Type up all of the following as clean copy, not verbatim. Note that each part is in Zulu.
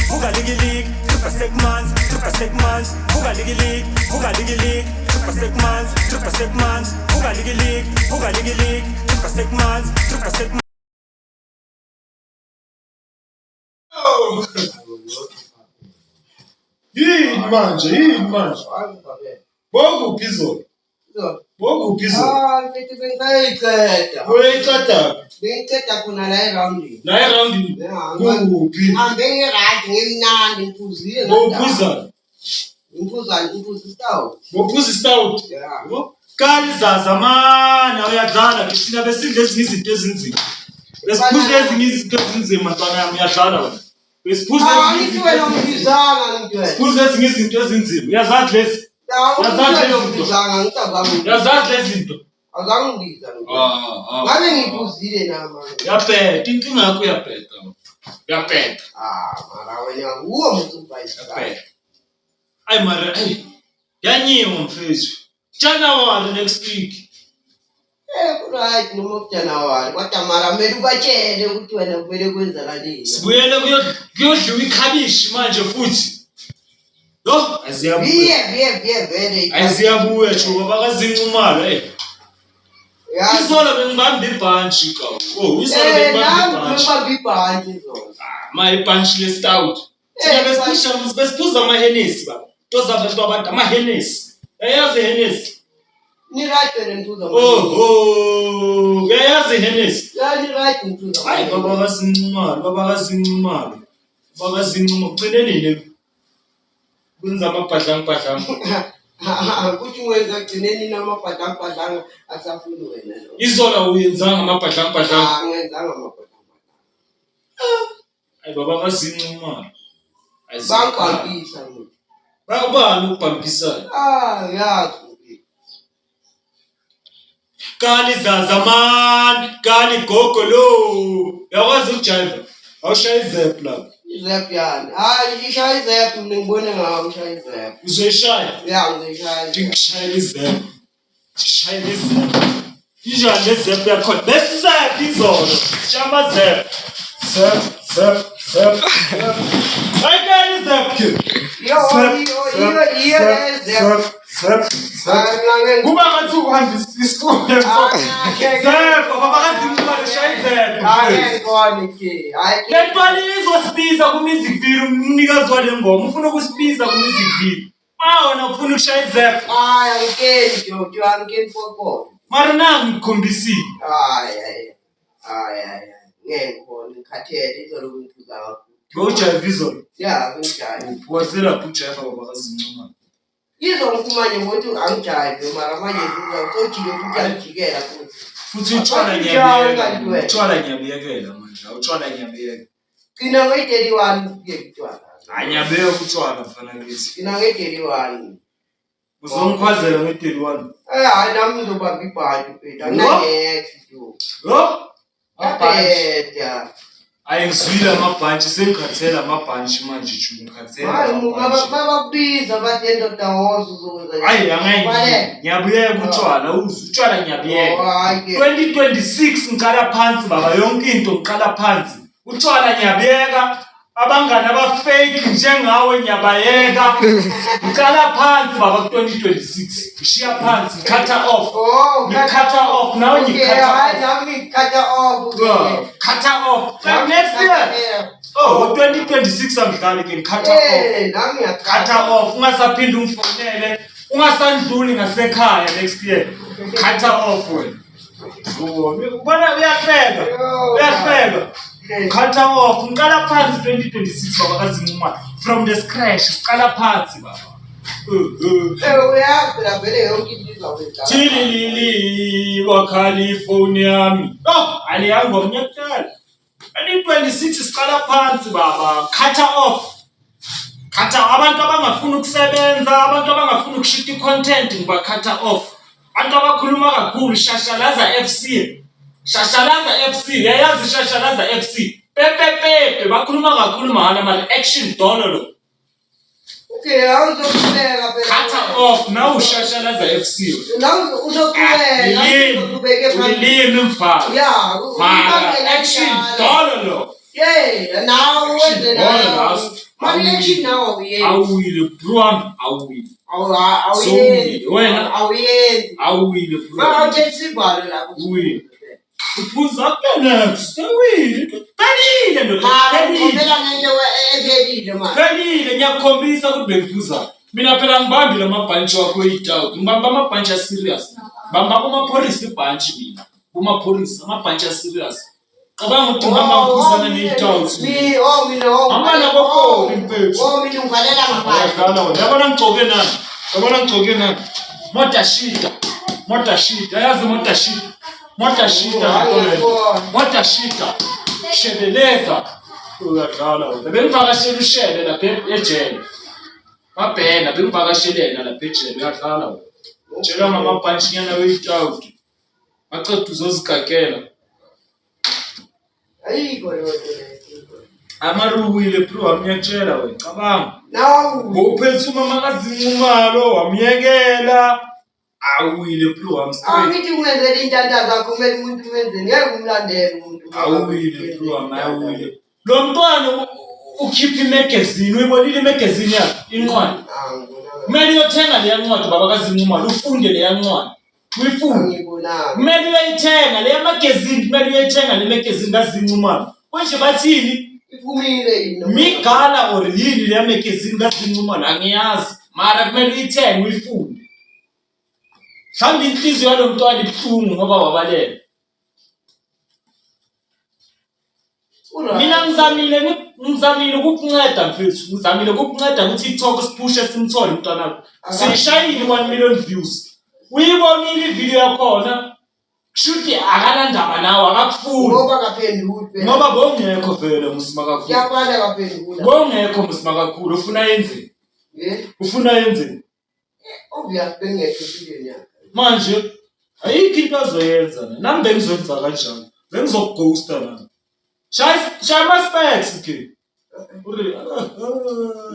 vuka ligi, tripa segments, vuka ligi, tripa segments, vuka ligi, tripa segments. Oh, yini manje. Bokuphi izolo? Mfethu bengisayiqeda. Bengiceda khona la eroundini. La eroundini? Kuphi? Ngihambe nge-right ngimnandi ngiphuzile. Bophuzana? Ngiphuza istout. Bophuza istout? Yeah. Kali zaza mana uyadlala thina besidle ezinye izinto ezinzima. Besiphuza ezinye izinto ezinzima ntwana yami uyadlala wena. Besiphuza ezinye izinto ezinzima. Uyazazi lezi? Uyazazi lezi zinto? Azangibiza. Ngabe ngiphuzile nama. Yapeta, inkinga yakho yapeta. Yapeta. Mara wena uwo msupervisor. Yapeta. Ay mara, yanyiwe mfethu. January next week. Right, noma kuJanuary. Kodwa mara kumele ubatshele ukuthi wena kumele kwenzakaleni. Sibuyele kuyodliwa ikhabishi manje futhi. Yo, aziyabuya. Vele. Aziyabuya cho bakazincumalo Izolo bengibamba ibhantshi ka. Izolo bengibamba ibhantshi zona. Ma ibhantshi le stout. Thina besiphuza amahenesi baba. Tozabantu abantu amahenesi. Yayazi Hennessy. Ni right wena ngiphuza. Yayazi Hennessy. Ya ni right ngiphuza. Hayi baba kazincumalo. Ugcine nini? Kwenza amabhadlang. Kuthi wenza gcineni namabhadlang asafuni wena lo. Izola uyenzanga amabhadlang. Ngenzanga amabhadlang. Hayi baba kazincumalo. Bangibambisa mina. Bakubani ukubampisana? Yazi. Kali zazaman, kali gogo lo. Yakwazi ukujiva. Awushaya izep la. Izep yani. Hayi ishaya izep mina ngibone ngawo ushaya izep. Uzoyishaya? Ya ngizoyishaya. Ngishaya izep. Injani lezep yakho? Lesep izolo. Shama zep. Zep. Ayikani izep. Kuba ngathi ukuhambisa isifundo baba kazincumalo shayizelo izosibiza ku-music video umnikazi wale ngoma ufuna ukusibiza ku-music video wona ufuna ukushaya izelo mara nangu ngikhombisile ujayiva izolo uwaselaphi ujayiva baba kazincumalo izongifumane ngokuthi angijayive mara manje uzojike futhi angijikela futhi utshwala nyabuyekela manje utshwala nyabuyekela qina nge-31 kuye kutshwala anyabeka utshwala mfana kithi qina nge-31 uzongikhwazela nge-31 hayi nami ngizobamba ibhanti phela anginanext apeta ayengizwile amabhantshi sengikhathela amabhantshi manje ju ngikhathela babakubiza bathi endoda wozo uzokwenza hayi ngiyabuyeka utshwala utshwala ngiyabuyeka 2026 ngiqala phansi baba yonke into ngiqala phansi utshwala ngiyabuyeka abangani abafake njengawe ngiyabayeka ngiqala phansi baba ku-2026 ngishiya phansi ngikhatha off nawe ngikhatha off next year 2026 angidlali ke ngikhatha off ungasaphinde ungifonele ungasandluli ngasekhaya next year khatha off wena ubona uyahleka khatha off ngiqala phansi 2026 baba kazincumalo from the scratch siqala phansi baba uyaphela vele yonke into izawuyenza thililili wakhali ifoni yami aliyangwa mnyakutala 2026 siqala phansi baba khatha off abantu abangafuni ukusebenza abantu abangafuni ukushita i-content ngibakhatha off abantu abakhuluma kakhulu Shashalaza FC yayazi Shashalaza FC pepe bakhuluma kakhulu mahana mali action dollar lo awuzoqhubeka phela khatha off now Shashalaza FC uzoqhubeka ulimi mfana action dollar lo now wenze Mali action now we. Awile bro wami awile. Awuyenzi Wena awuyenzi. awile bro. Mawuthethi ibalo lapho. Uwile. Uphuza next. Awile. Pelile ndo. Ngempela ngento ephelile manje. Pelile ngiyakukhombisa ukuthi bengiphuza. Mina phela ngibambile amabhantshi wakho e-doubt. Ngibamba amabhantshi a serious. Ngibamba kumapholisa ibhantshi mina. Kumapholisa amabhantshi a serious. Cabanga ukuthi ngamaphuzana ne-doubt. Amana kokho impethu. Mina ngivalela ngaphandle. Yabona ngigcoke nani? Yabona ngigcoke nani? Mota shida. Yazi mota shida. Mota shida. Shebeleza. Uyadlala wena. Bengivakashela ushele lapha ejele. Mabhena bengivakashelela lapha ejele uyadlala wena. Tshela ngamabhantshi nyana we-doubt. Aceda uzozigagela. Ayikho yona. Amaruwile bro amyatshela wena cabanga. Nawu. Ngophethe umama kazinqumalo wamyekela. Awile bro am straight. Angithi ungenzela intanta zakho kumele umuntu wenzeni ngeke umlandele umuntu. Awile bro awile. Lo mntwana ukhipha imagazine uyibonile imagazine yakhe incwadi. Kumele uyothenga le yancwadi baba kazinqumalo ufunde le yancwadi. Uyifunde. Kumele uyayithenga le magazine kumele uyayithenga le magazine kazinqumalo. Konje bathini? Iphumile yini? Migala or yini le magazine kazinqumalo angiyazi. Mara kumele uyithenge uyifunde. Mhlawumbe inhliziyo yalo mntwana ibuhlungu ngoba wabalela. Mina ngizamile ukukunceda mfethu. Ngizamile ukukunceda ku-TikTok siphushe simthole umntwana wakho. Sishayile 1 million views. Uyibonile ivideo yakhona. Kushuthi akanandaba nawe akakufuni. Ngoba kaphenduli. Ngoba bongekho vele musima kakhulu. Kuyabala kaphendula. Bongekho musima kakhulu ufuna yenzeni? Ufuna yenzeni? Obvious bengekho empilweni yakhe. Manje ayikho into azoyenza nami bengizokwenza kanjani bengizokughosta nami shaya ama-specs ke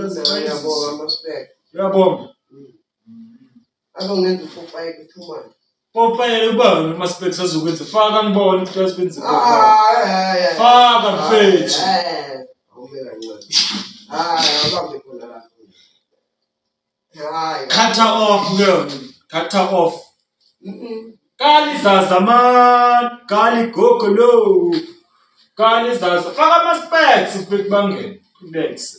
Ngiyabonga ama-specs. Uyabonga Azongenza uPopeye kuthumana. Popeye ubani ama-specs azokwenza faka ngibone ukuthi asebenze Popeye faka mfethu awumeka ncane abambe khona lapho. cut off girl cut off kali zaza man kali gogolo kali zaza faka ama-specs mfethu bangene relax.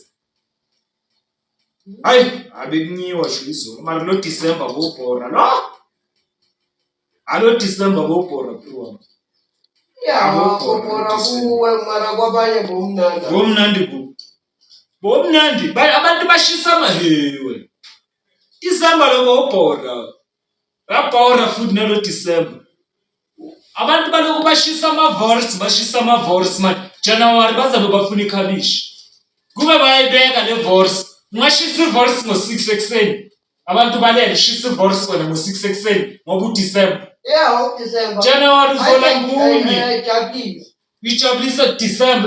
Hayi abekunyiwa sho izolo mara lo December ngobhora lo alo December ngobhora bro. Ngobhora kuwe mara kwabanye bomnandi. Bomnandi abantu bashisa amahewe. December lo ngobhora. Yabhora futhi nalo December. Abantu baloku bashisa ama-vorse man. January bazabe bafuna ikhabishi. Kube bayayibeka le vorse. Ngashisa ivorse ngo-6 ekseni. Abantu balele shisa ivorse kona ngo-6 ekseni ngoba uDecember. December. January uzola mbunye. Ijabulisa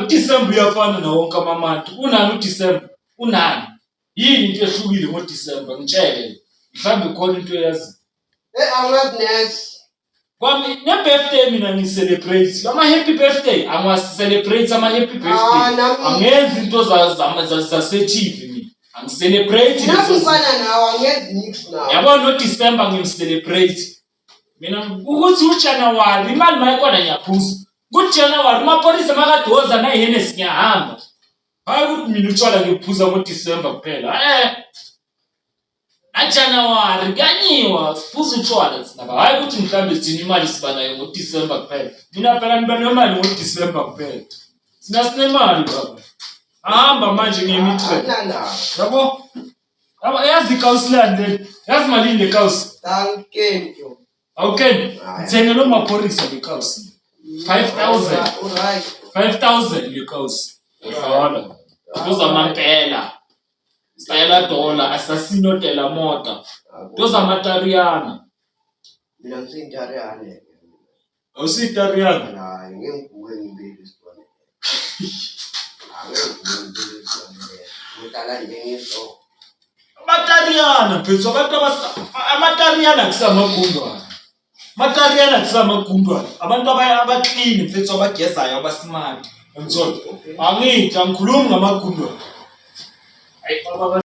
December uyafana na wonke amamantu. Unani uDecember? Unani? Yini into ehlukile ngoDecember? Ngitshele. Mhlambe khona into eyazi. Angazi next. Kwami ne-birthday mina ngi-celebrate. Ama-happy birthday angwa-celebrate ama-happy birthday. Angenzi into zase-TV mina. Angi-celebrate. Nakufana nawe angenzi nix nawe. Yabona no-December ngim-celebrate. Mina ukuthi uJanuary imali mayikhona ngiyaphuza. KuJanuary amapholisa makadoza nayihenesi ngiyahamba. Hayi ukuthi mina utshwala ngiphuza ngo-December kuphela. January kanyiwa siphuza utshwala thina. Hayi ukuthi mhlambe sithina imali siba nayo ngo-December kuphela. Mina phela ngiba nemali ngo-December kuphela. Sina sinemali baba. Ahamba manje ngiyimitrade. Yabo? Yazi ikawusi lande. Yazi malini le kawusi? Thank you. Okay. Ngithenge lo mapholisa le kawusi. 5,000. 5,000 le kawusi. Uyabona? Doza mampela. Style dollar assassino della moda. Doza matariana. Mina ngisintariane. Awusitariana? Hayi ngenguwe ngibili sibone. Ngitala njengezo. Matariana mfethu abantu amatariana kusamagundwana. Matariana kusamagundwana. Abantu abaclean mfethu abagezayo abasmart. Ngizolo. Angithi angikhulumi ngamagundwana. Hayi